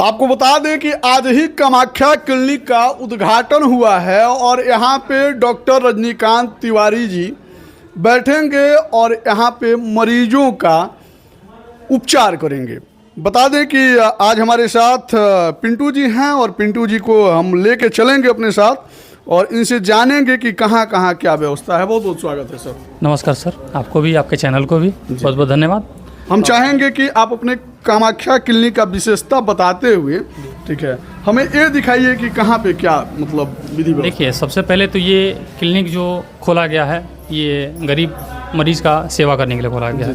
आपको बता दें कि आज ही कामाख्या क्लिनिक का उद्घाटन हुआ है और यहाँ पे डॉक्टर रजनीकांत तिवारी जी बैठेंगे और यहाँ पे मरीजों का उपचार करेंगे। बता दें कि आज हमारे साथ पिंटू जी हैं और पिंटू जी को हम लेके चलेंगे अपने साथ और इनसे जानेंगे कि कहाँ कहाँ क्या व्यवस्था है। बहुत बहुत स्वागत है सर। नमस्कार सर, आपको भी, आपके चैनल को भी बहुत बहुत धन्यवाद। हम चाहेंगे कि आप अपने कामाख्या क्लिनिक का विशेषता बताते हुए, ठीक है, हमें ये दिखाइए कि कहाँ पे क्या मतलब विधि। देखिए, सबसे पहले तो ये क्लिनिक जो खोला गया है ये गरीब मरीज का सेवा करने के लिए खोला गया है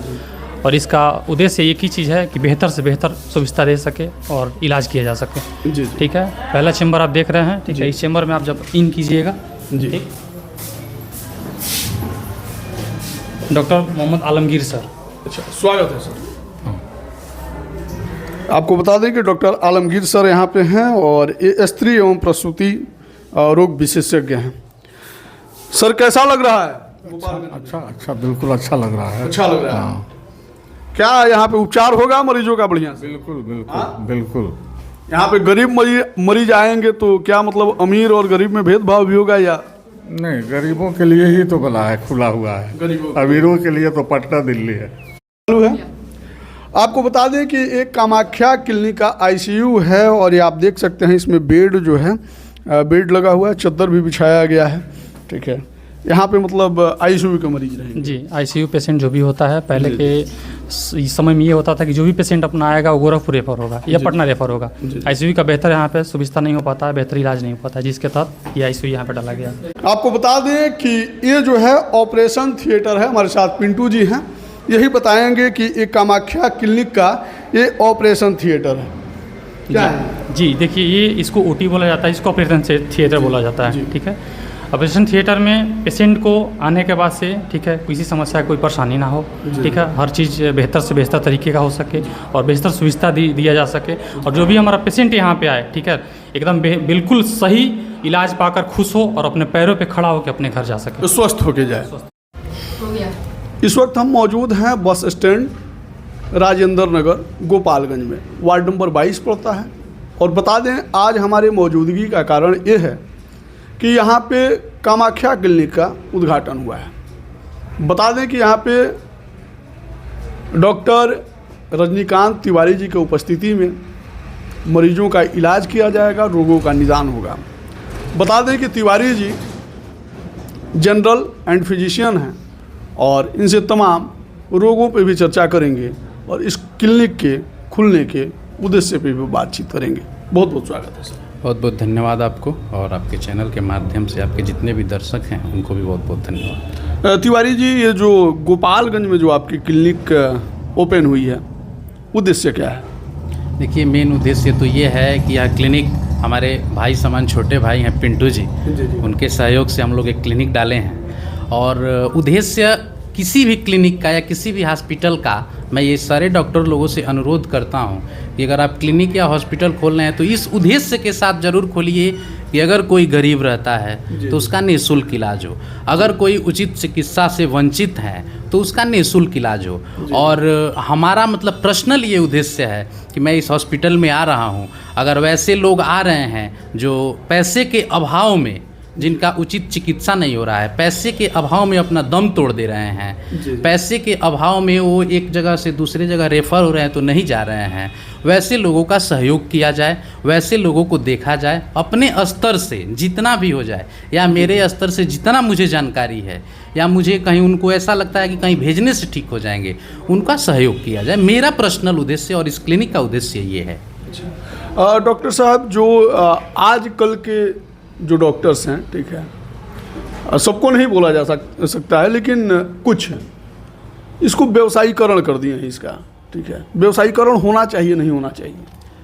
और इसका उद्देश्य एक ही चीज़ है कि बेहतर से बेहतर सुविधा दे सके और इलाज किया जा सके। जी ठीक है। पहला चैम्बर आप देख रहे हैं, ठीक है। इस चैम्बर में आप जब इन कीजिएगा, ठीक, डॉक्टर मोहम्मद आलमगीर सर। अच्छा, स्वागत है सर। आपको बता दें कि डॉक्टर आलमगीर सर यहाँ पे हैं और ये स्त्री एवं प्रसूति रोग विशेषज्ञ हैं। सर कैसा लग रहा है? अच्छा बिल्कुल अच्छा लग रहा है। अच्छा लग रहा है। क्या यहाँ पे उपचार होगा मरीजों का बढ़िया से? बिल्कुल। यहाँ पे गरीब मरीज आएंगे तो क्या मतलब अमीर और गरीब में भेदभाव भी होगा या नहीं? गरीबों के लिए ही तो बना है, खुला हुआ है। अमीरों के लिए तो पटना दिल्ली है। आपको बता दें कि एक कामाख्या क्लिनिक का आईसीयू है और ये आप देख सकते हैं, इसमें बेड जो है बेड लगा हुआ है, चादर भी बिछाया गया है, ठीक है। यहाँ पे मतलब आईसीयू के मरीज रहेंगे। जी, आईसीयू पेशेंट जो भी होता है, पहले के समय में ये होता था कि जो भी पेशेंट अपना आएगा वो गोरखपुर रेफर होगा या पटना रेफर होगा। आईसीयू का बेहतर यहाँ पे सुविधा नहीं हो पाता है, बेहतर इलाज नहीं हो पाता है, जिसके तहत ये आईसीयू यहाँ पे डाला गया है। आपको बता दें कि ये जो है ऑपरेशन थिएटर है। हमारे साथ पिंटू जी हैं, यही बताएंगे कि एक कामाख्या क्लिनिक का ये ऑपरेशन थिएटर है। क्या है? जी देखिए, ये इसको ओटी बोला जाता है, इसको ऑपरेशन थिएटर बोला जाता है, ठीक है। ऑपरेशन थिएटर में पेशेंट को आने के बाद से, ठीक है, किसी समस्या कोई परेशानी ना हो, ठीक है, हर चीज़ बेहतर से बेहतर तरीके का हो सके और बेहतर सुविधा दिया जा सके और जो भी हमारा पेशेंट यहाँ पे आए, ठीक है, एकदम बिल्कुल सही इलाज पाकर खुश हो और अपने पैरों पे खड़ा होकर अपने घर जा सके, स्वस्थ होके जाए। इस वक्त हम मौजूद हैं बस स्टैंड राजेंद्र नगर गोपालगंज में, वार्ड नंबर 22 पड़ता है। और बता दें आज हमारे मौजूदगी का कारण ये है कि यहाँ पे कामाख्या क्लिनिक का उद्घाटन हुआ है। बता दें कि यहाँ पे डॉक्टर रजनीकांत तिवारी जी की उपस्थिति में मरीजों का इलाज किया जाएगा, रोगों का निदान होगा। बता दें कि Tiwari ji general and physician हैं और इनसे तमाम रोगों पे भी चर्चा करेंगे और इस क्लिनिक के खुलने के उद्देश्य पे भी बातचीत करेंगे। बहुत बहुत स्वागत है सर। बहुत बहुत धन्यवाद आपको और आपके चैनल के माध्यम से आपके जितने भी दर्शक हैं उनको भी बहुत बहुत धन्यवाद। तिवारी जी, ये जो गोपालगंज में जो आपकी क्लिनिक ओपन हुई है, उद्देश्य क्या है? देखिए, मेन उद्देश्य तो ये है कि यह क्लिनिक हमारे भाई समान छोटे भाई हैं पिंटू जी, उनके सहयोग से हम लोग एक क्लिनिक डाले हैं और उद्देश्य किसी भी क्लिनिक का या किसी भी हॉस्पिटल का, मैं ये सारे डॉक्टर लोगों से अनुरोध करता हूँ कि अगर आप क्लिनिक या हॉस्पिटल खोल रहे हैं तो इस उद्देश्य के साथ ज़रूर खोलिए कि अगर कोई गरीब रहता है तो उसका निःशुल्क इलाज हो, अगर कोई उचित चिकित्सा से वंचित है तो उसका निःशुल्क इलाज हो। और हमारा मतलब पर्सनल ये उद्देश्य है कि मैं इस हॉस्पिटल में आ रहा हूँ, अगर वैसे लोग आ रहे हैं जो पैसे के अभाव में, जिनका उचित चिकित्सा नहीं हो रहा है, पैसे के अभाव में अपना दम तोड़ दे रहे हैं, पैसे के अभाव में वो एक जगह से दूसरे जगह रेफ़र हो रहे हैं तो नहीं जा रहे हैं, वैसे लोगों का सहयोग किया जाए, वैसे लोगों को देखा जाए, अपने स्तर से जितना भी हो जाए या मेरे स्तर से जितना मुझे जानकारी है या मुझे कहीं उनको ऐसा लगता है कि कहीं भेजने से ठीक हो जाएंगे, उनका सहयोग किया जाए। मेरा पर्सनल उद्देश्य और इस क्लिनिक का उद्देश्य ये है। डॉक्टर साहब, जो आजकल के जो डॉक्टर्स हैं, ठीक है, सबको नहीं बोला जा सकता है, लेकिन कुछ इसको व्यवसायीकरण कर दिए हैं इसका, ठीक है। व्यवसायीकरण होना चाहिए, नहीं होना चाहिए?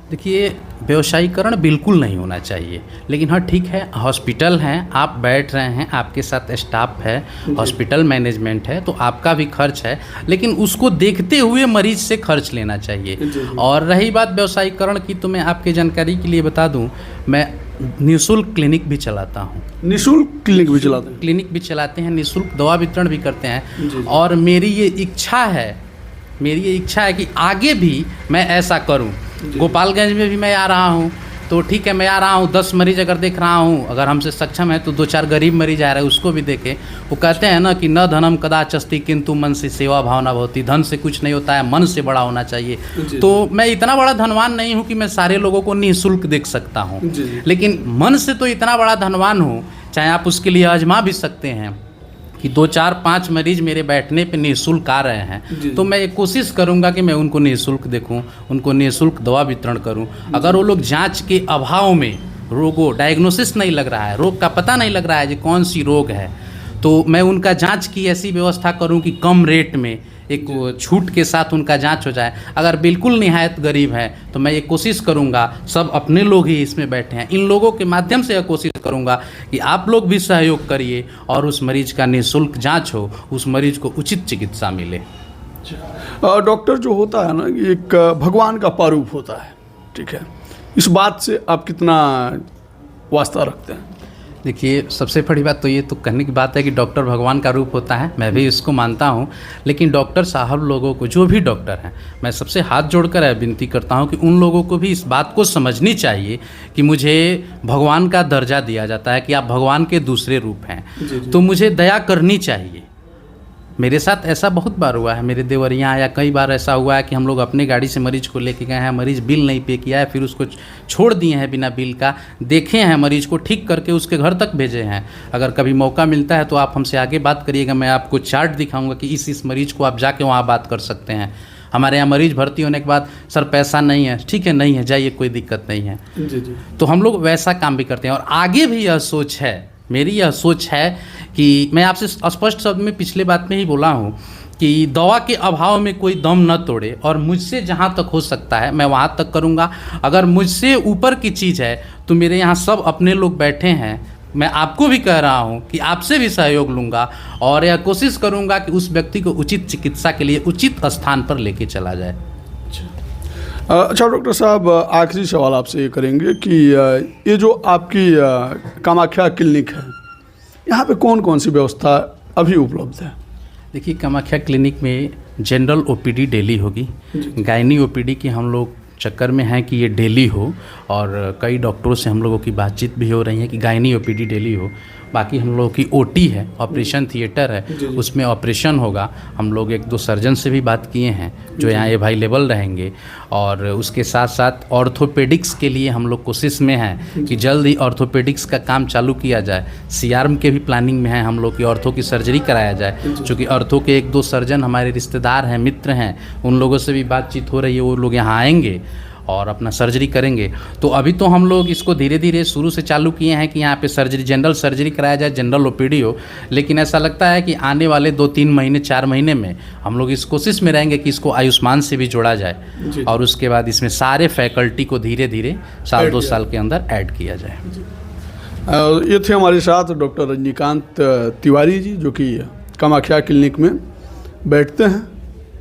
देखिए, व्यवसायीकरण बिल्कुल नहीं होना चाहिए, लेकिन हाँ ठीक है, हॉस्पिटल हैं, आप बैठ रहे हैं, आपके साथ स्टाफ है, हॉस्पिटल मैनेजमेंट है, तो आपका भी खर्च है, लेकिन उसको देखते हुए मरीज से खर्च लेना चाहिए। और रही बात व्यवसायीकरण की, तो मैं आपके जानकारी के लिए बता दूं, मैं निःशुल्क क्लिनिक भी चलाता हूँ। निःशुल्क क्लिनिक भी चलाते हैं? क्लिनिक भी चलाते हैं, निःशुल्क दवा वितरण भी करते हैं और मेरी ये इच्छा है कि आगे भी मैं ऐसा करूं। गोपालगंज में भी मैं आ रहा हूँ, तो ठीक है मैं आ रहा हूँ, 10 मरीज अगर देख रहा हूँ, अगर हमसे सक्षम है तो 2-4 गरीब मरीज आ रहे हैं, उसको भी देखे। वो कहते हैं ना कि न धनम कदाचस्ति किंतु मन से सेवा भावना भवति, धन से कुछ नहीं होता है, मन से बड़ा होना चाहिए। तो मैं इतना बड़ा धनवान नहीं हूँ कि मैं सारे लोगों को निःशुल्क देख सकता हूँ, लेकिन मन से तो इतना बड़ा धनवान हूँ, चाहे आप उसके लिए आजमा भी सकते हैं कि 2-4-5 मरीज मेरे बैठने पे निःशुल्क आ रहे हैं, तो मैं ये कोशिश करूंगा कि मैं उनको निःशुल्क देखूं, उनको निःशुल्क दवा वितरण करूं। अगर वो लोग जांच के अभाव में, रोगों डायग्नोसिस नहीं लग रहा है, रोग का पता नहीं लग रहा है कि कौन सी रोग है, तो मैं उनका जांच की ऐसी व्यवस्था करूं कि कम रेट में एक छूट के साथ उनका जांच हो जाए। अगर बिल्कुल निहायत गरीब है तो मैं ये कोशिश करूंगा, सब अपने लोग ही इसमें बैठे हैं, इन लोगों के माध्यम से यह कोशिश करूंगा कि आप लोग भी सहयोग करिए और उस मरीज का निःशुल्क जांच हो, उस मरीज को उचित चिकित्सा मिले। डॉक्टर जो होता है ना, एक भगवान का प्रारूप होता है, ठीक है, इस बात से आप कितना वास्ता रखते हैं? देखिए, सबसे बड़ी बात तो ये तो कहने की बात है कि डॉक्टर भगवान का रूप होता है, मैं भी इसको मानता हूँ, लेकिन डॉक्टर साहब लोगों को, जो भी डॉक्टर हैं, मैं सबसे हाथ जोड़कर विनती करता हूँ कि उन लोगों को भी इस बात को समझनी चाहिए कि मुझे भगवान का दर्जा दिया जाता है, कि आप भगवान के दूसरे रूप हैं, तो मुझे दया करनी चाहिए। मेरे साथ ऐसा बहुत बार हुआ है, मेरे देवरियाँ या कई बार ऐसा हुआ है कि हम लोग अपने गाड़ी से मरीज को लेके गए हैं, मरीज बिल नहीं पे किया है, फिर उसको छोड़ दिए हैं बिना बिल का, देखे हैं मरीज को, ठीक करके उसके घर तक भेजे हैं। अगर कभी मौका मिलता है तो आप हमसे आगे बात करिएगा, मैं आपको चार्ट दिखाऊंगा कि इस मरीज को आप जाके वहाँ बात कर सकते हैं। हमारे यहाँ मरीज भर्ती होने के बाद सर पैसा नहीं है, ठीक है नहीं है, जाइए कोई दिक्कत नहीं है। तो हम लोग वैसा काम भी करते हैं। और आगे भी यह सोच है, मेरी यह सोच है कि मैं आपसे स्पष्ट शब्द में पिछले बात में ही बोला हूँ कि दवा के अभाव में कोई दम न तोड़े, और मुझसे जहाँ तक हो सकता है मैं वहाँ तक करूँगा। अगर मुझसे ऊपर की चीज़ है तो मेरे यहाँ सब अपने लोग बैठे हैं, मैं आपको भी कह रहा हूँ कि आपसे भी सहयोग लूँगा और यह कोशिश करूँगा कि उस व्यक्ति को उचित चिकित्सा के लिए उचित स्थान पर लेके चला जाए। अच्छा डॉक्टर साहब, आखिरी सवाल आपसे ये करेंगे कि ये जो आपकी कामाख्या क्लिनिक है, यहाँ पे कौन कौन सी व्यवस्था अभी उपलब्ध है? देखिए, कामाख्या क्लिनिक में जनरल ओपीडी डेली होगी, गायनी ओपीडी की हम लोग चक्कर में हैं कि ये डेली हो, और कई डॉक्टरों से हम लोगों की बातचीत भी हो रही है कि गायनी ओपीडी डेली हो। बाकी हम लोगों की ओटी है, ऑपरेशन थिएटर है, उसमें ऑपरेशन होगा। हम लोग 1-2 सर्जन से भी बात किए हैं जो यहाँ अवेलेबल रहेंगे, और उसके साथ साथ ऑर्थोपेडिक्स के लिए हम लोग कोशिश में हैं कि जल्द ही ऑर्थोपेडिक्स का काम चालू किया जाए। सीआरएम के भी प्लानिंग में है हम लोग की ऑर्थो की सर्जरी कराया जाए, क्योंकि ऑर्थो के 1-2 सर्जन हमारे रिश्तेदार हैं, मित्र हैं, उन लोगों से भी बातचीत हो रही है, वो लोग यहाँ आएंगे और अपना सर्जरी करेंगे। तो अभी तो हम लोग इसको धीरे धीरे शुरू से चालू किए हैं कि यहाँ पे सर्जरी, जनरल सर्जरी कराया जाए, जनरल ओपीडी हो, लेकिन ऐसा लगता है कि आने वाले 2-3 महीने 4 महीने में हम लोग इस कोशिश में रहेंगे कि इसको आयुष्मान से भी जोड़ा जाए, और उसके बाद इसमें सारे फैकल्टी को धीरे धीरे 1-2 साल के अंदर ऐड किया जाए। ये थे हमारे साथ डॉक्टर रजनीकांत तिवारी जी, जो कि कामाख्या क्लिनिक में बैठते हैं।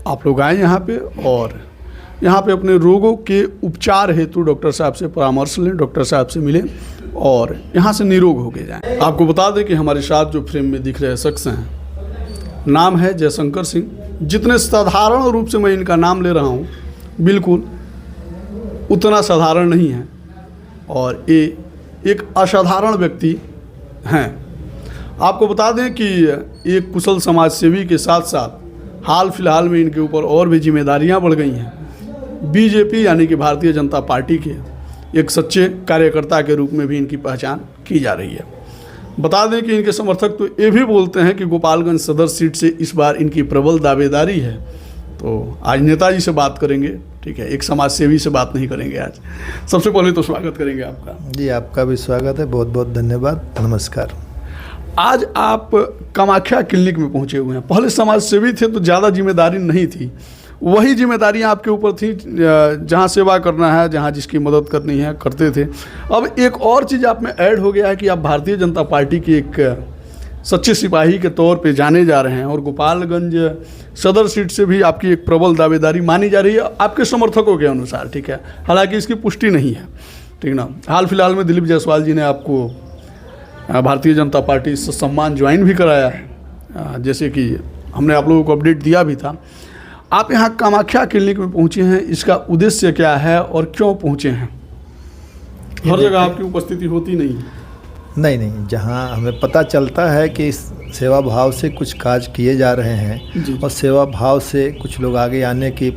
आप लोग आए यहाँ पे और यहाँ पे अपने रोगों के उपचार हेतु डॉक्टर साहब से परामर्श लें, डॉक्टर साहब से मिलें और यहाँ से निरोग होके जाएं। आपको बता दें कि हमारे साथ जो फ्रेम में दिख रहे शख्स हैं, नाम है जयशंकर सिंह। जितने साधारण रूप से मैं इनका नाम ले रहा हूँ, बिल्कुल उतना साधारण नहीं है, और ये एक असाधारण व्यक्ति हैं। आपको बता दें कि एक कुशल समाज सेवी के साथ साथ हाल फिलहाल में इनके ऊपर और भी जिम्मेदारियां बढ़ गई हैं। बीजेपी यानी कि भारतीय जनता पार्टी के एक सच्चे कार्यकर्ता के रूप में भी इनकी पहचान की जा रही है। बता दें कि इनके समर्थक तो ये भी बोलते हैं कि गोपालगंज सदर सीट से इस बार इनकी प्रबल दावेदारी है। तो आज नेताजी से बात करेंगे, ठीक है, एक समाज सेवी से बात नहीं करेंगे आज। सबसे पहले तो स्वागत करेंगे आपका। जी, आपका भी स्वागत है, बहुत बहुत धन्यवाद, नमस्कार। आज आप कामाख्या क्लिनिक में पहुंचे हुए हैं। पहले समाज सेवी थे तो ज़्यादा जिम्मेदारी नहीं थी, वही जिम्मेदारियां आपके ऊपर थी, जहां सेवा करना है, जहां जिसकी मदद करनी है करते थे। अब एक और चीज़ आप में ऐड हो गया है कि आप भारतीय जनता पार्टी के एक सच्चे सिपाही के तौर पे जाने जा रहे हैं, और गोपालगंज सदर सीट से भी आपकी एक प्रबल दावेदारी मानी जा रही है आपके समर्थकों के अनुसार, ठीक है। हालांकि इसकी पुष्टि नहीं है, ठीक ना। हाल फिलहाल में दिलीप जायसवाल जी ने आपको भारतीय जनता पार्टी से सम्मान ज्वाइन भी कराया है, जैसे कि हमने आप लोगों को अपडेट दिया भी था। आप यहाँ कामाख्या क्लिनिक में पहुँचे हैं, इसका उद्देश्य क्या है और क्यों पहुँचे हैं? हर जगह आपकी उपस्थिति होती नहीं है। नहीं, जहाँ हमें पता चलता है कि इस सेवा भाव से कुछ कार्य किए जा रहे हैं और सेवा भाव से कुछ लोग आगे आने की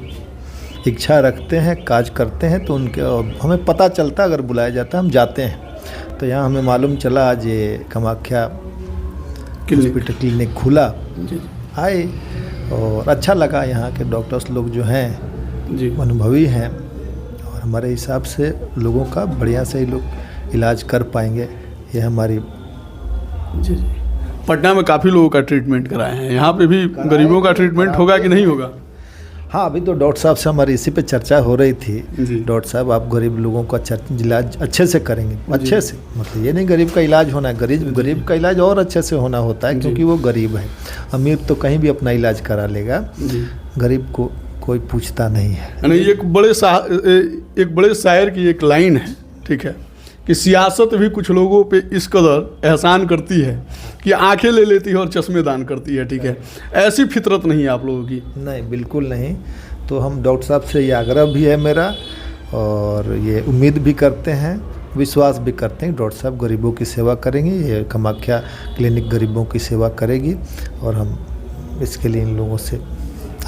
इच्छा रखते हैं, कार्य करते हैं, तो उनके हमें पता चलता है, अगर बुलाया जाता है हम जाते हैं। तो यहाँ हमें मालूम चला आज ये कामाख्या हॉस्पिटल क्लिनिक खुला, आए और अच्छा लगा। यहाँ के डॉक्टर्स लोग जो हैं जी अनुभवी हैं और हमारे हिसाब से लोगों का बढ़िया से ही लोग इलाज कर पाएंगे, ये हमारी। जी पटना में काफ़ी लोगों का ट्रीटमेंट कराए हैं, यहाँ पे भी गरीबों का ट्रीटमेंट होगा कि नहीं होगा? हाँ, अभी तो डॉक्टर साहब से हमारी इसी पे चर्चा हो रही थी। जी। डॉक्टर साहब आप गरीब लोगों का इलाज अच्छे से करेंगे, अच्छे से, मतलब ये नहीं गरीब का इलाज होना है, गरीब का इलाज और अच्छे से होना होता है, क्योंकि वो गरीब है। अमीर तो कहीं भी अपना इलाज करा लेगा, गरीब को कोई पूछता नहीं है। यानी एक बड़े शायर की एक लाइन है, ठीक है, कि सियासत भी कुछ लोगों पे इस कदर एहसान करती है कि आंखें ले लेती है और चश्मे दान करती है, ठीक है। ऐसी फितरत नहीं है आप लोगों की। नहीं, बिल्कुल नहीं। तो हम डॉक्टर साहब से ये आग्रह भी है मेरा, और ये उम्मीद भी करते हैं, विश्वास भी करते हैं डॉक्टर साहब गरीबों की सेवा करेंगे, ये कामाख्या क्लिनिक गरीबों की सेवा करेगी, और हम इसके लिए इन लोगों से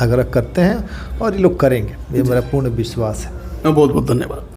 आग्रह करते हैं और ये लोग करेंगे, ये मेरा पूर्ण विश्वास है। बहुत बहुत धन्यवाद।